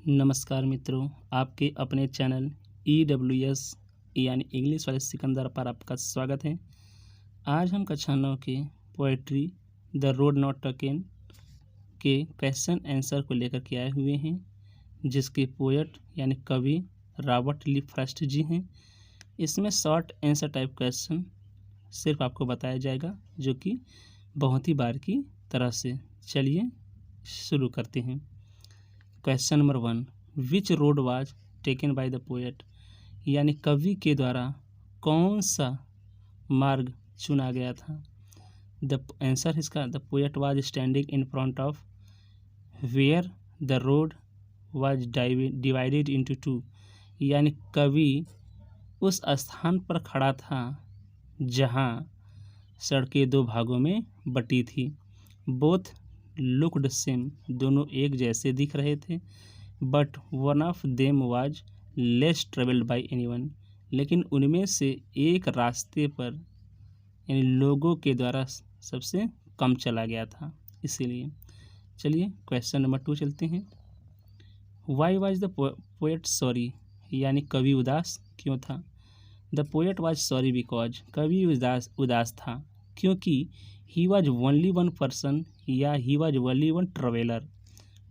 नमस्कार मित्रों, आपके अपने चैनल EWS यानी इंग्लिश वाले सिकंदर पर आपका स्वागत है। आज हम कक्षा 9 के poetry the road not taken के क्वेश्चन आंसर को लेकर के आए हुए हैं, जिसके पोएट यानी कवि रॉबर्ट ली फ्रॉस्ट जी हैं। इसमें शॉर्ट आंसर टाइप क्वेश्चन सिर्फ आपको बताया जाएगा, जो कि बहुत ही बार की तरह से। चलिए शुरू करते हैं। Question number 1, which road was taken by the poet, यानी कवि के द्वारा कौन सा मार्ग चुना गया था। द आंसर इसका, the poet was standing in front of where the road was divided into two, यानी कवि उस स्थान पर खड़ा था जहाँ सड़कें दो भागों में बटी थी। बोथ लुक्ड सेम, दोनों एक जैसे दिख रहे थे। But one of them was less travelled by anyone, लेकिन उनमें से एक रास्ते पर यानी लोगों के द्वारा सबसे कम चला गया था, इसीलिए। चलिए क्वेश्चन नंबर 2 चलते हैं। Why was the poet sorry, यानी कवि उदास क्यों था। The poet was sorry because, कवि उदास था क्योंकि he was only one person या he was only one traveller,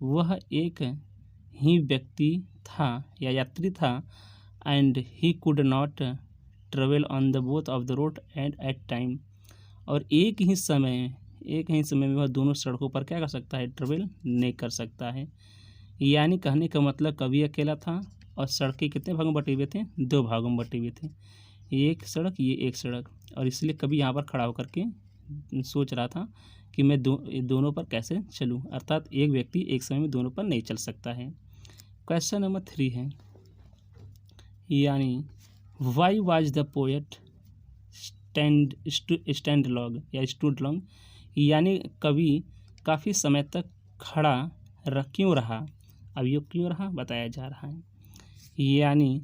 वह एक ही व्यक्ति था या यात्री था। And he could not travel on the both of the road and at time, और एक ही समय में वह दोनों सड़कों पर क्या कर सकता है, ट्रेवल नहीं कर सकता है। यानी कहने का मतलब कवि अकेला था और सड़कें कितने भागों में बटे हुए थे, 2 भागों में बटे हुए थे। ये एक सड़क, ये एक सड़क, और इसलिए कवि यहाँ पर खड़ा होकर के सोच रहा था कि मैं दोनों पर कैसे चलूं, अर्थात एक व्यक्ति एक समय में दोनों पर नहीं चल सकता है। क्वेश्चन नंबर 3 है, यानी Y was the poet stand long या स्टूड लॉन्ग, यानी कवि काफ़ी समय तक खड़ा क्यों रहा। अब ये क्यों रहा बताया जा रहा है। यानी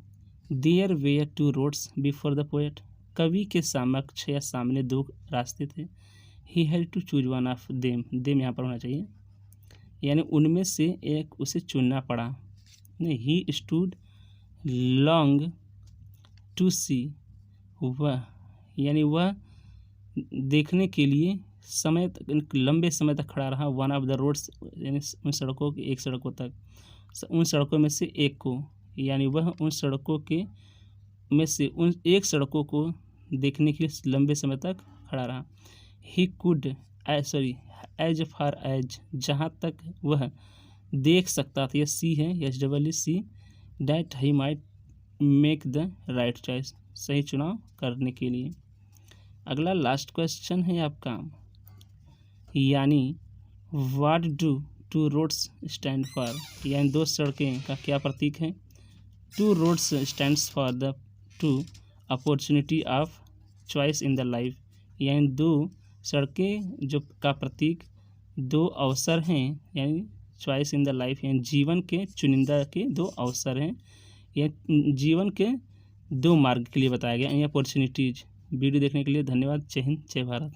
there were 2 roads before the poet, कवि के समक्ष या सामने 2 रास्ते थे। He had to choose one of them यहाँ पर होना चाहिए, यानी उनमें से एक उसे चुनना पड़ा। नहीं, ही स्टूड लॉन्ग टू सी, वह यानी वह देखने के लिए लंबे समय तक खड़ा रहा। वन ऑफ द रोड्स, यानी उन सड़कों के एक सड़कों तक, उन सड़कों में से एक को, यानी वह उन सड़कों के में से उन एक सड़कों को देखने के लिए लंबे समय तक खड़ा रहा। He could as far as, जहाँ तक वह देख सकता था, यह सी है, SEE, that he might make the right choice, सही चुनाव करने के लिए। अगला लास्ट क्वेश्चन है आपका, यानी what do 2 roads stand for, यानी 2 सड़कें का क्या प्रतीक है। 2 roads stands for the 2 opportunity of choice in the life, यानी 2 सड़कें जो का प्रतीक 2 अवसर हैं, यानी चॉइस इन द लाइफ, यानी जीवन के चुनिंदा के 2 अवसर हैं, या जीवन के 2 मार्ग के लिए बताया गया, यानी अपॉर्चुनिटीज। वीडियो देखने के लिए धन्यवाद। जय हिंद, जय भारत।